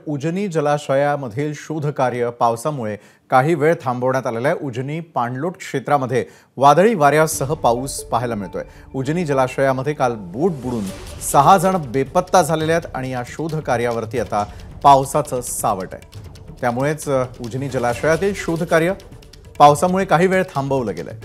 उजनी जलाशयामधील शोधकार्य पावसामुळे काही वेळ थांबवण्यात आलेलं आहे। उजनी पाणलोट क्षेत्रामध्ये वादळी वाऱ्यासह पाऊस पाहायला मिळतोय। उजनी जलाशयामध्ये काल बोट बुडून 6 जण बेपत्ता झालेले आहेत आणि या शोधकार्यावरती आता पावसाचं सावट आहे। त्यामुळेच उजनी जलाशयातील शोधकार्य पावसामुळे काही वेळ थांबवलं गेलंय।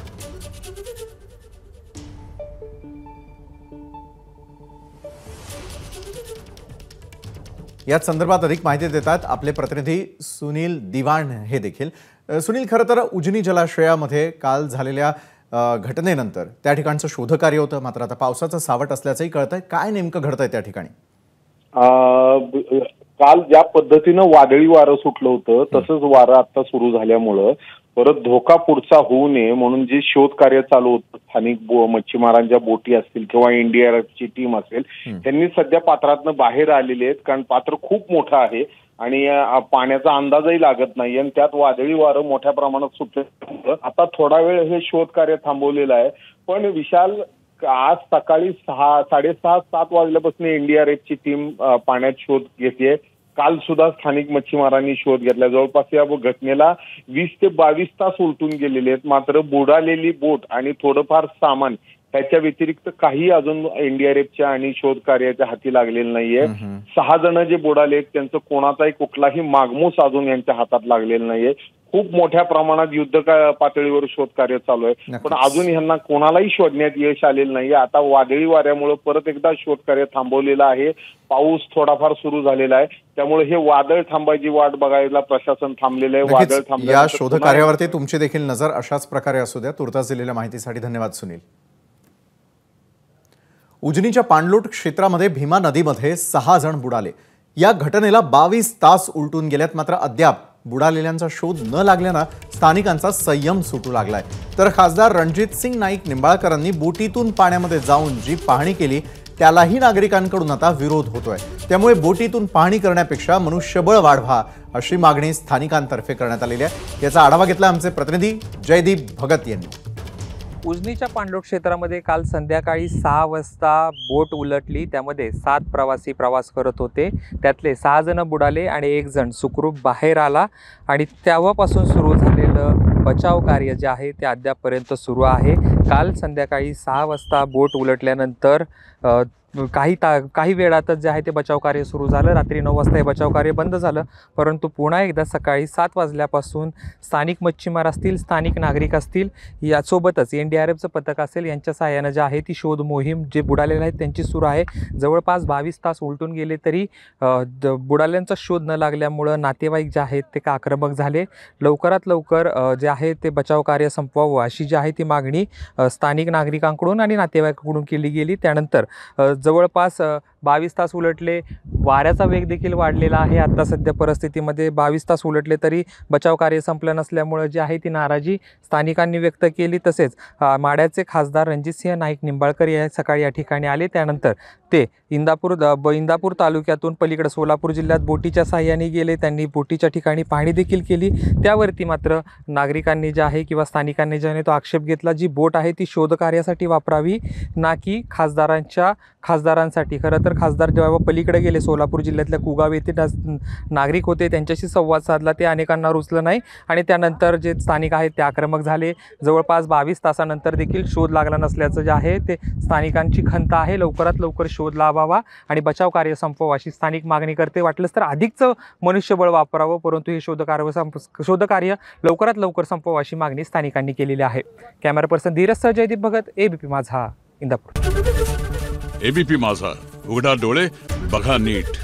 या संदर्भात अधिक माहिती देतात आपले प्रतिनिधी सुनील दिवाण हे देखील। सुनील, खरं तर उजनी जलाशयामध्ये काल झालेल्या घटनेनंतर त्या ठिकाणचं शोधकार्य होतं, मात्र आता पावसाचं सावट असल्याचंही कळतंय। काय नेमकं घडतंय त्या ठिकाणी? काल ज्या पद्धतीनं वादळी वारं सुटलं होतं तसंच वारं आता सुरू झाल्यामुळं परत धोका पुढचा होऊ नये म्हणून जे शोध कार्य चालू होतं, स्थानिक मच्छीमारांच्या बोटी असतील किंवा एनडीआरएफची टीम असेल, त्यांनी सध्या पात्रातनं बाहेर आलेले आहेत। कारण पात्र खूप मोठं आहे आणि पाण्याचा अंदाजही लागत नाही आणि त्यात वादळी वारं मोठ्या प्रमाणात सुटल्यामुळं आता थोडा वेळ हे शोध कार्य थांबवलेलं आहे। पण विशाल, आज सकाळी 6:30-7 वाजल्यापासून एनडीआरएफची टीम पाण्यात शोध घेतेय। काल सुद्धा स्थानिक मच्छीमारांनी शोध घेतला। जवळपास या घटनेला 20 ते 22 तास उलटून गेलेले आहेत। मात्र बुडालेली बोट आणि थोडंफार सामान त्याच्या व्यतिरिक्त काही अजून एनडीआरएफच्या आणि शोध कार्याच्या हाती लागलेलं नाहीये। 6 जण जे बुडाले त्यांचं कोणाचाही कुठलाही मागमूस अजून यांच्या हातात लागलेला नाहीये। खूप मोठ्या प्रमाणात युद्ध पातळीवर शोध कार्य चालू आहे, पण अजून यांना कोणालाही शोधण्यात यश आलेलं नाहीये। आता वादळी वाऱ्यामुळे परत एकदा शोध कार्य थांबवलेलं आहे। पाऊस थोडाफार सुरू झालेला आहे, त्यामुळे हे वादळ थांबायची वाट बघायला प्रशासन थांबलेलं आहे। वादळ थांबलं, या शोध कार्यावरती तुमची देखील नजर अशाच प्रकारे असू द्या। तुर्तास दिलेल्या माहितीसाठी धन्यवाद सुनील। उजनीच्या पाणलोट क्षेत्रामध्ये भीमा नदीमध्ये 6 जण बुडाले। या घटनेला 22 तास उलटून गेल्यात, मात्र अद्याप बुडालेल्यांचा शोध न लागल्यानं स्थानिकांचा संयम सुटू लागलाय। तर खासदार रणजितसिंग नाईक निंबाळकरांनी बोटीतून पाण्यामध्ये जाऊन जी पाहणी केली त्यालाही नागरिकांकडून आता विरोध होतोय। त्यामुळे बोटीतून पाहणी करण्यापेक्षा मनुष्यबळ वाढवा अशी मागणी स्थानिकांतर्फे करण्यात आलेली आहे। याचा आढावा घेतला आमचे प्रतिनिधी जयदीप भगत यांनी। उजनीच्या पाणलोट क्षेत्रामध्ये काल संध्याकाळी 6 वाजता बोट उलटली। त्यामध्ये 7 प्रवासी प्रवास करत होते, त्यातले 6 जण बुडाले आणि 1 जण सुखरूप बाहेर आला आणि तेव्हापासून सुरू झालेलं बचाव कार्य जे आहे ते अद्यापपर्यंत सुरू आहे। काल संध्याकाळी 6 वाजता बोट उलटल्यानंतर काही वेळातच जे आहे ते बचाव कार्य सुरू झालं। रात्री 9 वाजता हे बचाव कार्य बंद झालं, परंतु पुन्हा एकदा सकाळी 7 वाजल्यापासून स्थानिक मच्छीमार असतील, स्थानिक नागरिक असतील, यासोबतच एनडीआरएफचं पथक असेल, यांच्या सहाय्यानं जे आहे ती शोध मोहीम जे बुडालेले आहेत त्यांची सुरू आहे। जवळपास 22 तास उलटून गेले तरी बुडाल्यांचा शोध न लागल्यामुळं नातेवाईक जे आहेत ते आक्रमक झाले। लवकरात लवकर जे आहे ते बचाव कार्य संपवावं अशी जी आहे ती मागणी स्थानिक नागरिकांकडून आणि नातेवाईकांकडून केली गेली। त्यानंतर जवळपास 22 तास उलटले, वाऱ्याचा वेग देखील वाढलेला आहे। आता सध्या परिस्थितीमध्ये 22 तास उलटले तरी बचाव कार्य संपलं नसल्यामुळे जी आहे ती नाराजी स्थानिकांनी व्यक्त केली। तसेच माढ्याचे खासदार रणजितसिंह नाईक निंबाळकर या सकाळी या ठिकाणी आले। त्यानंतर ते इंदापूर तालुक्यातून पलीकडे सोलापूर जिल्ह्यात बोटीच्या साहाय्याने गेले। त्यांनी बोटीच्या ठिकाणी पाहणी देखील केली। त्यावरती मात्र नागरिकांनी जे आहे किंवा स्थानिकांनी ज्याने तो आक्षेप घेतला, जी बोट आहे ती शोध कार्यासाठी वापरावी ना की खासदारांसाठी। खरं तर खासदार जेव्हा पलीकडे गेले, सोलापूर जिल्ह्यातल्या कुगाव येथे नागरिक होते, त्यांच्याशी संवाद साधला, ते अनेकांना रुचलं नाही आणि त्यानंतर जे स्थानिक आहेत ते आक्रमक झाले। जवळपास 22 तासानंतर देखील शोध लागला नसल्याचं जे आहे ते स्थानिकांची खंत आहे। लवकरात लवकर शोध लावावा आणि बचाव कार्य संपवावं अशी स्थानिक मागणी करते। वाटलंच तर अधिकचं मनुष्यबळ वापरावं, परंतु हे शोधकार्य लवकरात लवकर संपवावं अशी मागणी स्थानिकांनी केलेली आहे। कॅमेरा पर्सन धीरजसह जयदीप भगत, एबीपी माझा, इंदापूर। एबीपी माझा, उघडा डोळे बघा नीट।